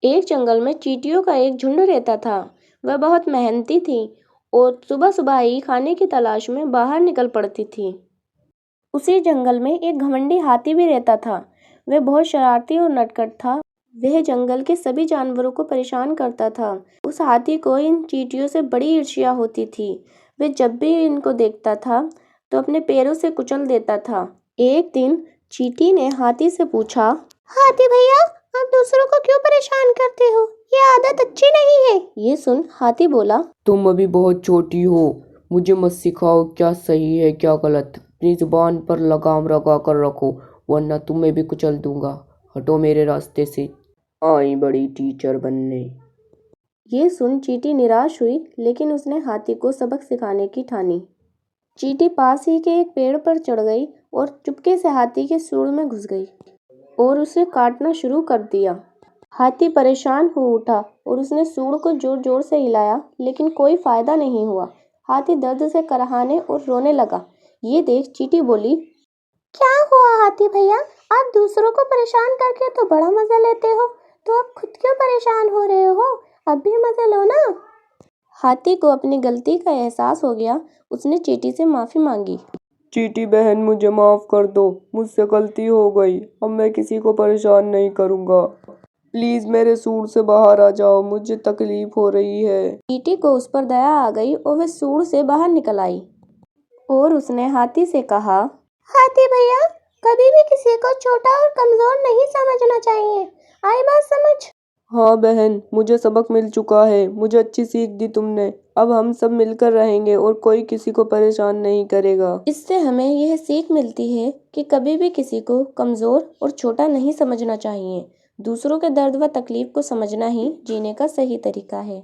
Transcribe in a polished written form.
एक जंगल में चींटियों का एक झुंड रहता था। वह बहुत मेहनती थी और सुबह सुबह ही खाने की तलाश में बाहर निकल पड़ती थी। उसी जंगल में एक घमंडी हाथी भी रहता था। वह बहुत शरारती और नटखट था। वह जंगल के सभी जानवरों को परेशान करता था। उस हाथी को इन चींटियों से बड़ी ईर्ष्या होती थी। वह जब भी इनको देखता था तो अपने पैरों से कुचल देता था। एक दिन चींटी ने हाथी से पूछा, हाथी भैया, आप दूसरों को क्यों परेशान करते हो? ये आदत अच्छी नहीं है। ये सुन हाथी बोला, तुम अभी बहुत छोटी हो, मुझे मत सिखाओ क्या सही है क्या गलत। अपनी जुबान पर लगाम लगा कर रखो, वरना तुम्हें भी कुचल दूंगा। हटो मेरे रास्ते से, आई बड़ी टीचर बनने। ये सुन चींटी निराश हुई, लेकिन उसने हाथी को सबक सिखाने की ठानी। चींटी पास ही के एक पेड़ पर चढ़ गई और चुपके से हाथी के सूंड में घुस गई और उसे काटना शुरू कर दिया। हाथी परेशान हो उठा और उसने सूंड को जोर जोर से हिलाया, लेकिन कोई फायदा नहीं हुआ। हाथी दर्द से कराहने और रोने लगा। ये देख चींटी बोली, क्या हुआ हाथी भैया? आप दूसरों को परेशान करके तो बड़ा मजा लेते हो, तो आप खुद क्यों परेशान हो रहे हो? अब भी मजा लो ना। हाथी को अपनी गलती का एहसास हो गया। उसने चींटी से माफी मांगी। चींटी बहन, मुझे माफ कर दो, मुझसे गलती हो गई। अब मैं किसी को परेशान नहीं करूंगा। प्लीज मेरे सूंड से बाहर आ जाओ, मुझे तकलीफ हो रही है। चींटी को उस पर दया आ गई और वह सूंड से बाहर निकल आई और उसने हाथी से कहा, हाथी भैया, कभी भी किसी को छोटा और कमजोर नहीं समझना चाहिए। आई बात समझ? हाँ बहन, मुझे सबक मिल चुका है। मुझे अच्छी सीख दी तुमने। अब हम सब मिलकर रहेंगे और कोई किसी को परेशान नहीं करेगा। इससे हमें यह सीख मिलती है कि कभी भी किसी को कमजोर और छोटा नहीं समझना चाहिए। दूसरों के दर्द व तकलीफ को समझना ही जीने का सही तरीका है।